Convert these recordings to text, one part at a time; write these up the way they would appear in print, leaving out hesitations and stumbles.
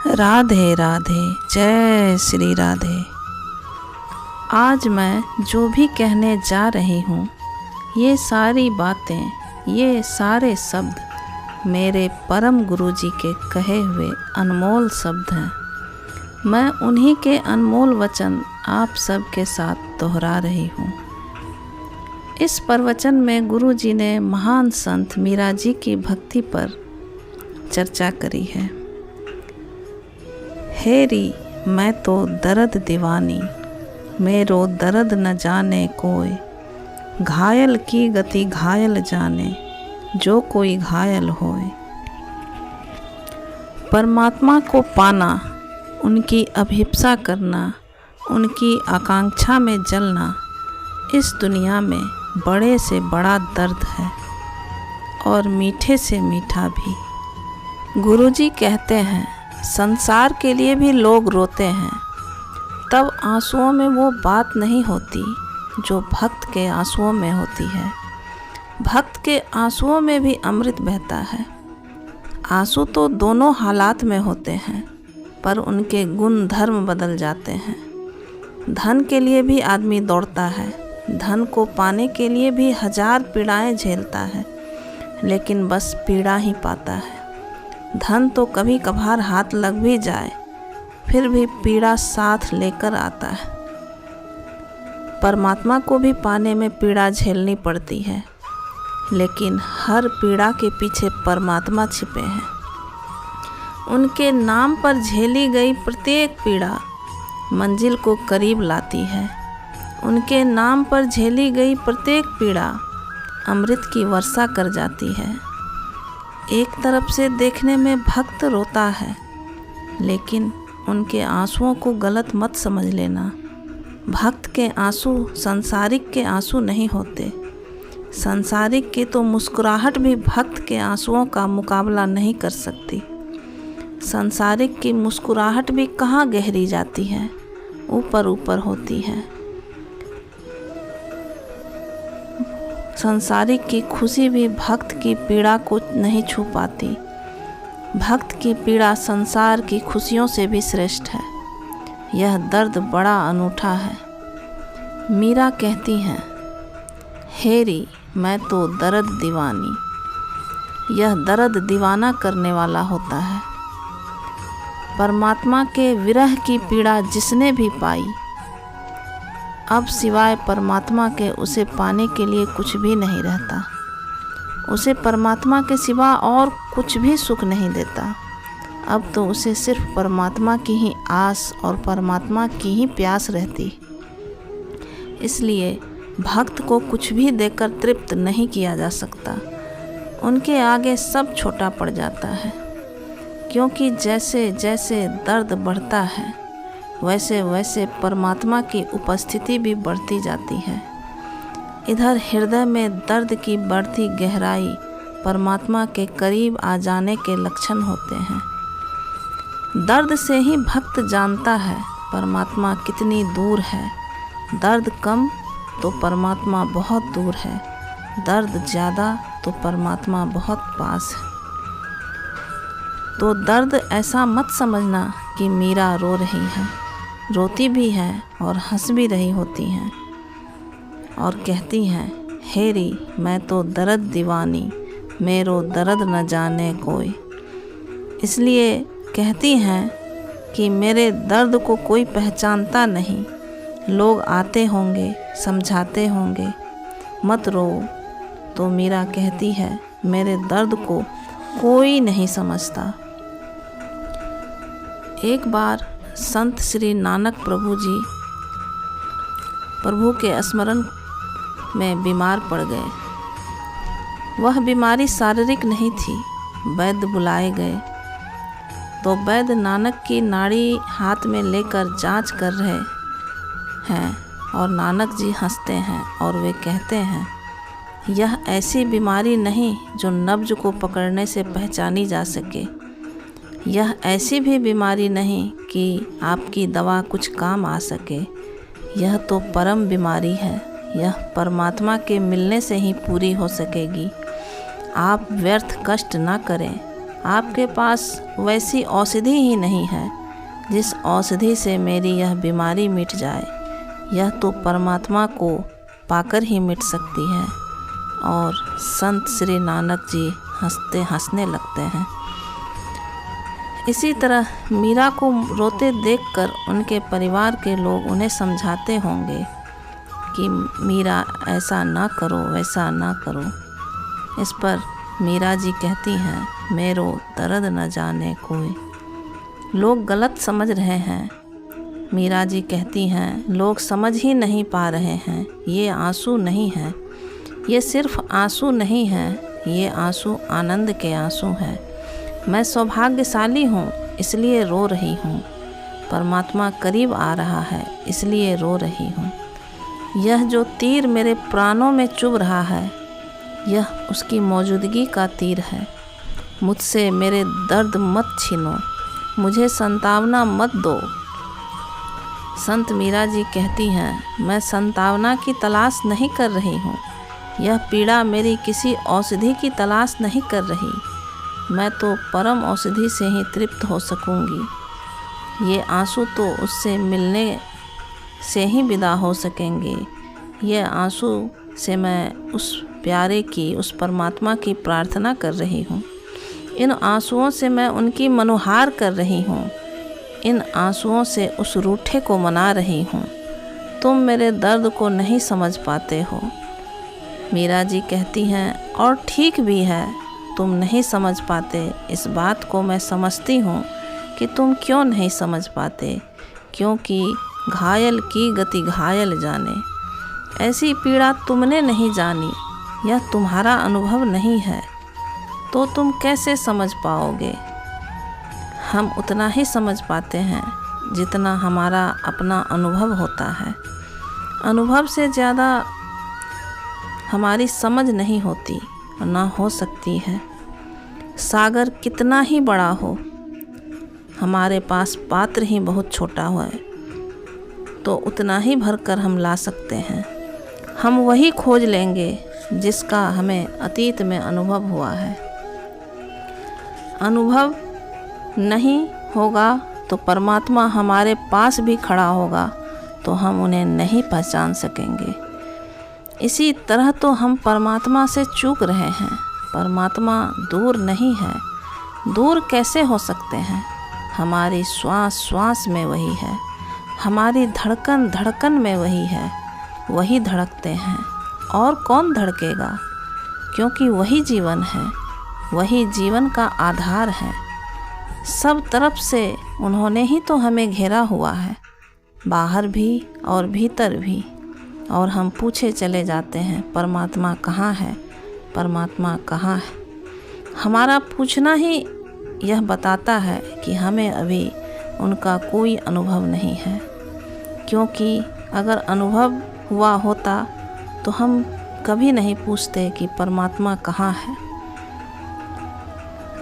राधे राधे, जय श्री राधे। आज मैं जो भी कहने जा रही हूँ, ये सारी बातें, ये सारे शब्द मेरे परम गुरु जी के कहे हुए अनमोल शब्द हैं। मैं उन्हीं के अनमोल वचन आप सबके साथ दोहरा रही हूँ। इस प्रवचन में गुरु जी ने महान संत मीरा जी की भक्ति पर चर्चा करी है। हेरी मैं तो दर्द दीवानी, मेरो दर्द न जाने कोई, घायल की गति घायल जाने, जो कोई घायल होए। परमात्मा को पाना, उनकी अभिप्सा करना, उनकी आकांक्षा में जलना, इस दुनिया में बड़े से बड़ा दर्द है और मीठे से मीठा भी। गुरुजी कहते हैं, संसार के लिए भी लोग रोते हैं, तब आंसुओं में वो बात नहीं होती जो भक्त के आंसुओं में होती है। भक्त के आंसुओं में भी अमृत बहता है। आंसू तो दोनों हालात में होते हैं, पर उनके गुण धर्म बदल जाते हैं। धन के लिए भी आदमी दौड़ता है, धन को पाने के लिए भी 1000 पीड़ाएं झेलता है, लेकिन बस पीड़ा ही पाता है। धन तो कभी कभार हाथ लग भी जाए, फिर भी पीड़ा साथ लेकर आता है। परमात्मा को भी पाने में पीड़ा झेलनी पड़ती है, लेकिन हर पीड़ा के पीछे परमात्मा छिपे हैं। उनके नाम पर झेली गई प्रत्येक पीड़ा मंजिल को करीब लाती है। उनके नाम पर झेली गई प्रत्येक पीड़ा अमृत की वर्षा कर जाती है। एक तरफ से देखने में भक्त रोता है, लेकिन उनके आंसुओं को गलत मत समझ लेना। भक्त के आंसू संसारिक के आंसू नहीं होते। संसारिक की तो मुस्कुराहट भी भक्त के आंसुओं का मुकाबला नहीं कर सकती। संसारिक की मुस्कुराहट भी कहाँ गहरी जाती है, ऊपर ऊपर होती है। संसारिक की खुशी भी भक्त की पीड़ा को नहीं छू पाती। भक्त की पीड़ा संसार की खुशियों से भी श्रेष्ठ है। यह दर्द बड़ा अनूठा है। मीरा कहती हैं, हेरी मैं तो दर्द दीवानी। यह दर्द दीवाना करने वाला होता है। परमात्मा के विरह की पीड़ा जिसने भी पाई, अब सिवाय परमात्मा के उसे पाने के लिए कुछ भी नहीं रहता। उसे परमात्मा के सिवा और कुछ भी सुख नहीं देता। अब तो उसे सिर्फ परमात्मा की ही आस और परमात्मा की ही प्यास रहती। इसलिए भक्त को कुछ भी देकर तृप्त नहीं किया जा सकता। उनके आगे सब छोटा पड़ जाता है, क्योंकि जैसे जैसे दर्द बढ़ता है, वैसे वैसे परमात्मा की उपस्थिति भी बढ़ती जाती है। इधर हृदय में दर्द की बढ़ती गहराई परमात्मा के करीब आ जाने के लक्षण होते हैं। दर्द से ही भक्त जानता है परमात्मा कितनी दूर है। दर्द कम तो परमात्मा बहुत दूर है, दर्द ज़्यादा तो परमात्मा बहुत पास है। तो दर्द ऐसा मत समझना कि मीरा रो रही है। रोती भी है और हंस भी रही होती हैं और कहती हैं, हेरी मैं तो दर्द दीवानी, मेरो दर्द न जाने कोई। इसलिए कहती हैं कि मेरे दर्द को कोई पहचानता नहीं। लोग आते होंगे, समझाते होंगे, मत रो। तो मीरा कहती है, मेरे दर्द को कोई नहीं समझता। एक बार संत श्री नानक प्रभु के स्मरण में बीमार पड़ गए। वह बीमारी शारीरिक नहीं थी। वैद्य बुलाए गए तो वैद्य नानक की नाड़ी हाथ में लेकर जांच कर रहे हैं और नानक जी हंसते हैं और वे कहते हैं, यह ऐसी बीमारी नहीं जो नब्ज को पकड़ने से पहचानी जा सके। यह ऐसी भी बीमारी नहीं कि आपकी दवा कुछ काम आ सके। यह तो परम बीमारी है। यह परमात्मा के मिलने से ही पूरी हो सकेगी। आप व्यर्थ कष्ट ना करें। आपके पास वैसी औषधि ही नहीं है जिस औषधि से मेरी यह बीमारी मिट जाए। यह तो परमात्मा को पाकर ही मिट सकती है। और संत श्री नानक जी हंसने लगते हैं। इसी तरह मीरा को रोते देखकर उनके परिवार के लोग उन्हें समझाते होंगे कि मीरा ऐसा ना करो, वैसा ना करो। इस पर मीरा जी कहती हैं, मेरो दर्द न जाने कोई। लोग गलत समझ रहे हैं। मीरा जी कहती हैं, लोग समझ ही नहीं पा रहे हैं, ये आंसू नहीं है, ये सिर्फ आंसू नहीं है, ये आंसू आनंद के आंसू हैं। मैं सौभाग्यशाली हूँ इसलिए रो रही हूँ। परमात्मा करीब आ रहा है इसलिए रो रही हूँ। यह जो तीर मेरे प्राणों में चुभ रहा है, यह उसकी मौजूदगी का तीर है। मुझसे मेरे दर्द मत छीनो, मुझे संतावना मत दो। संत मीरा जी कहती हैं, मैं संतावना की तलाश नहीं कर रही हूँ। यह पीड़ा मेरी किसी औषधि की तलाश नहीं कर रही। मैं तो परम औषधि से ही तृप्त हो सकूँगी। ये आंसू तो उससे मिलने से ही विदा हो सकेंगे। ये आंसू से मैं उस प्यारे की, उस परमात्मा की प्रार्थना कर रही हूँ। इन आंसुओं से मैं उनकी मनोहार कर रही हूँ। इन आंसुओं से उस रूठे को मना रही हूँ। तुम मेरे दर्द को नहीं समझ पाते हो। मीरा जी कहती हैं, और ठीक भी है, तुम नहीं समझ पाते। इस बात को मैं समझती हूँ कि तुम क्यों नहीं समझ पाते, क्योंकि घायल की गति घायल जाने। ऐसी पीड़ा तुमने नहीं जानी, यह तुम्हारा अनुभव नहीं है, तो तुम कैसे समझ पाओगे। हम उतना ही समझ पाते हैं जितना हमारा अपना अनुभव होता है। अनुभव से ज़्यादा हमारी समझ नहीं होती, ना हो सकती है। सागर कितना ही बड़ा हो, हमारे पास पात्र ही बहुत छोटा है, तो उतना ही भरकर हम ला सकते हैं। हम वही खोज लेंगे जिसका हमें अतीत में अनुभव हुआ है। अनुभव नहीं होगा तो परमात्मा हमारे पास भी खड़ा होगा तो हम उन्हें नहीं पहचान सकेंगे। इसी तरह तो हम परमात्मा से चूक रहे हैं। परमात्मा दूर नहीं है। दूर कैसे हो सकते हैं? हमारी श्वास श्वास में वही है, हमारी धड़कन धड़कन में वही है। वही धड़कते हैं, और कौन धड़केगा, क्योंकि वही जीवन है, वही जीवन का आधार है। सब तरफ से उन्होंने ही तो हमें घेरा हुआ है, बाहर भी और भीतर भी। और हम पूछे चले जाते हैं, परमात्मा कहाँ है, परमात्मा कहाँ है। हमारा पूछना ही यह बताता है कि हमें अभी उनका कोई अनुभव नहीं है, क्योंकि अगर अनुभव हुआ होता तो हम कभी नहीं पूछते कि परमात्मा कहाँ है।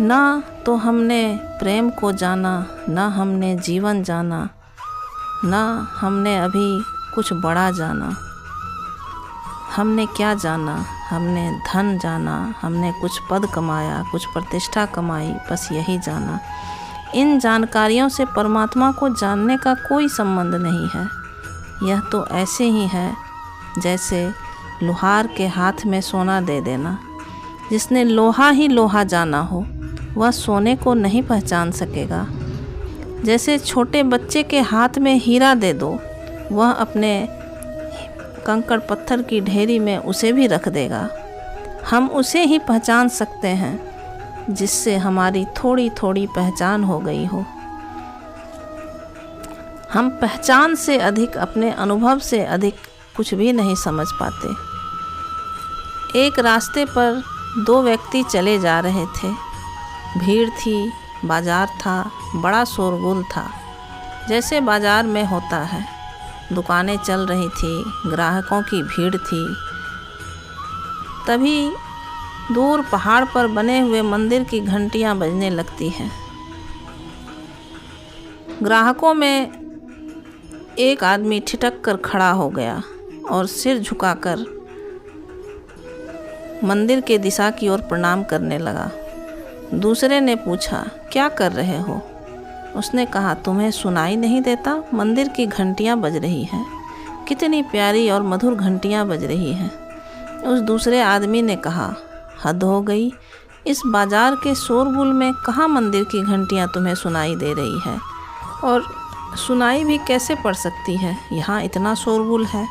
ना तो हमने प्रेम को जाना, ना हमने जीवन जाना, ना हमने अभी कुछ बड़ा जाना। हमने क्या जाना? हमने धन जाना, हमने कुछ पद कमाया, कुछ प्रतिष्ठा कमाई, बस यही जाना। इन जानकारियों से परमात्मा को जानने का कोई संबंध नहीं है। यह तो ऐसे ही है जैसे लोहार के हाथ में सोना दे देना। जिसने लोहा ही लोहा जाना हो वह सोने को नहीं पहचान सकेगा। जैसे छोटे बच्चे के हाथ में हीरा दे दो, वह अपने कंकड़ पत्थर की ढेरी में उसे भी रख देगा। हम उसे ही पहचान सकते हैं जिससे हमारी थोड़ी थोड़ी पहचान हो गई हो। हम पहचान से अधिक, अपने अनुभव से अधिक कुछ भी नहीं समझ पाते। एक रास्ते पर दो व्यक्ति चले जा रहे थे। भीड़ थी, बाजार था, बड़ा शोरगुल था, जैसे बाजार में होता है। दुकानें चल रही थी, ग्राहकों की भीड़ थी। तभी दूर पहाड़ पर बने हुए मंदिर की घंटियां बजने लगती हैं। ग्राहकों में एक आदमी ठिठक कर खड़ा हो गया और सिर झुकाकर मंदिर के दिशा की ओर प्रणाम करने लगा। दूसरे ने पूछा, क्या कर रहे हो? उसने कहा, तुम्हें सुनाई नहीं देता? मंदिर की घंटियाँ बज रही हैं। कितनी प्यारी और मधुर घंटियाँ बज रही हैं। उस दूसरे आदमी ने कहा, हद हो गई, इस बाजार के शोरगुल में कहाँ मंदिर की घंटियाँ तुम्हें सुनाई दे रही है? और सुनाई भी कैसे पड़ सकती है, यहाँ इतना शोरगुल है।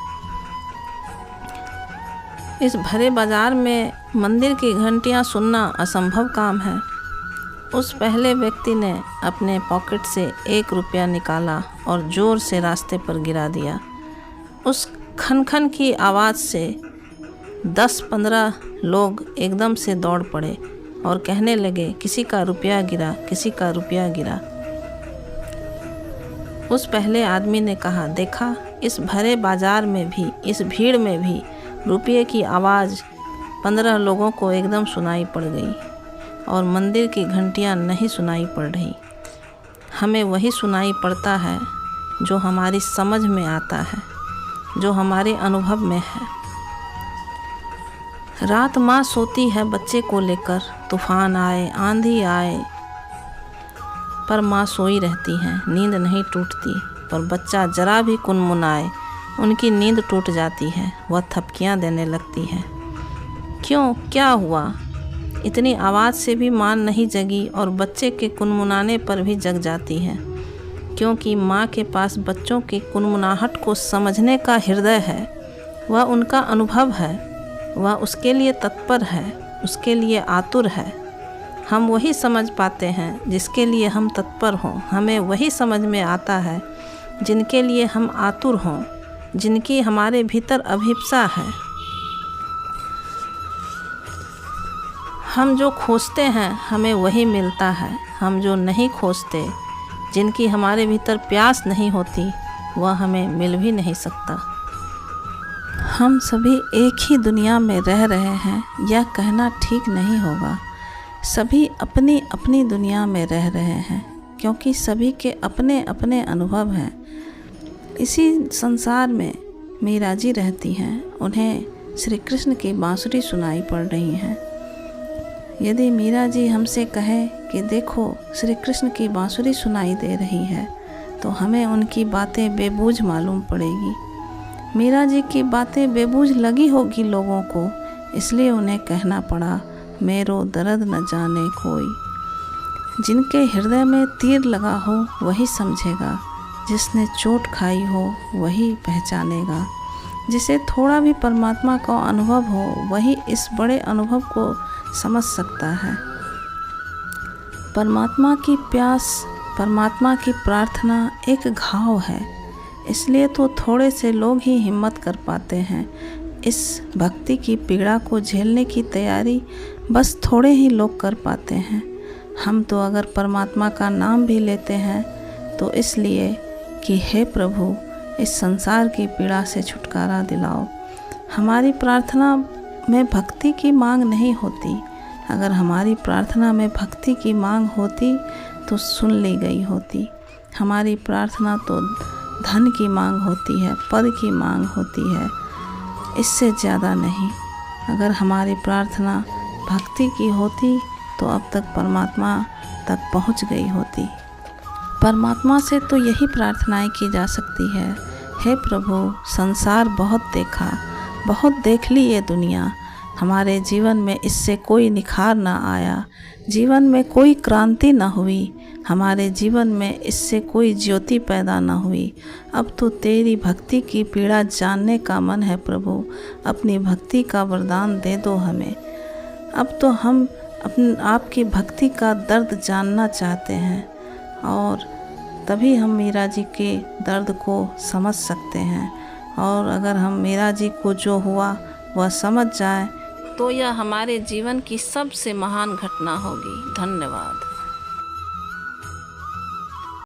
इस भरे बाजार में मंदिर की घंटियाँ सुनना असंभव काम है। उस पहले व्यक्ति ने अपने पॉकेट से 1 रुपया निकाला और ज़ोर से रास्ते पर गिरा दिया। उस खन-खन की आवाज़ से 10-15 लोग एकदम से दौड़ पड़े और कहने लगे, किसी का रुपया गिरा, किसी का रुपया गिरा। उस पहले आदमी ने कहा, देखा, इस भरे बाजार में भी, इस भीड़ में भी रुपये की आवाज़ 15 लोगों को एकदम सुनाई पड़ गई और मंदिर की घंटियाँ नहीं सुनाई पड़ रही। हमें वही सुनाई पड़ता है जो हमारी समझ में आता है, जो हमारे अनुभव में है। रात माँ सोती है बच्चे को लेकर, तूफान आए, आंधी आए, पर माँ सोई रहती है, नींद नहीं टूटती। पर बच्चा जरा भी कुनमुनाए, उनकी नींद टूट जाती है, वह थपकियाँ देने लगती है। क्यों, क्या हुआ? इतनी आवाज़ से भी माँ नहीं जगी और बच्चे के कुनमुनाने पर भी जग जाती है, क्योंकि माँ के पास बच्चों की कुनमुनाहट को समझने का हृदय है। वह उनका अनुभव है, वह उसके लिए तत्पर है, उसके लिए आतुर है। हम वही समझ पाते हैं जिसके लिए हम तत्पर हों। हमें वही समझ में आता है जिनके लिए हम आतुर हों, जिनकी हमारे भीतर अभिप्सा है। हम जो खोजते हैं हमें वही मिलता है। हम जो नहीं खोजते, जिनकी हमारे भीतर प्यास नहीं होती, वह हमें मिल भी नहीं सकता। हम सभी एक ही दुनिया में रह रहे हैं, यह कहना ठीक नहीं होगा। सभी अपनी अपनी दुनिया में रह रहे हैं, क्योंकि सभी के अपने अपने अनुभव हैं। इसी संसार में मीरा जी रहती हैं, उन्हें श्री कृष्ण की बांसुरी सुनाई पड़ रही हैं। यदि मीरा जी हमसे कहे कि देखो श्री कृष्ण की बांसुरी सुनाई दे रही है, तो हमें उनकी बातें बेबूझ मालूम पड़ेगी। मीरा जी की बातें बेबूझ लगी होगी लोगों को, इसलिए उन्हें कहना पड़ा, मेरो दर्द न जाने कोई। जिनके हृदय में तीर लगा हो वही समझेगा, जिसने चोट खाई हो वही पहचानेगा। जिसे थोड़ा भी परमात्मा का अनुभव हो वही इस बड़े अनुभव को समझ सकता है। परमात्मा की प्यास, परमात्मा की प्रार्थना एक घाव है, इसलिए तो थोड़े से लोग ही हिम्मत कर पाते हैं। इस भक्ति की पीड़ा को झेलने की तैयारी बस थोड़े ही लोग कर पाते हैं। हम तो अगर परमात्मा का नाम भी लेते हैं तो इसलिए कि हे प्रभु, इस संसार की पीड़ा से छुटकारा दिलाओ। हमारी प्रार्थना में भक्ति की मांग नहीं होती। अगर हमारी प्रार्थना में भक्ति की मांग होती तो सुन ली गई होती। हमारी प्रार्थना तो धन की मांग होती है, पद की मांग होती है, इससे ज़्यादा नहीं। अगर हमारी प्रार्थना भक्ति की होती तो अब तक परमात्मा तक पहुंच गई होती। परमात्मा से तो यही प्रार्थनाएं की जा सकती है, हे प्रभु, संसार बहुत देखा, बहुत देख ली ये दुनिया, हमारे जीवन में इससे कोई निखार ना आया, जीवन में कोई क्रांति ना हुई, हमारे जीवन में इससे कोई ज्योति पैदा ना हुई। अब तो तेरी भक्ति की पीड़ा जानने का मन है प्रभु, अपनी भक्ति का वरदान दे दो हमें। अब तो हम आपकी भक्ति का दर्द जानना चाहते हैं और तभी हम मीरा जी के दर्द को समझ सकते हैं। और अगर हम मीरा जी को जो हुआ वह समझ जाए तो यह हमारे जीवन की सबसे महान घटना होगी। धन्यवाद।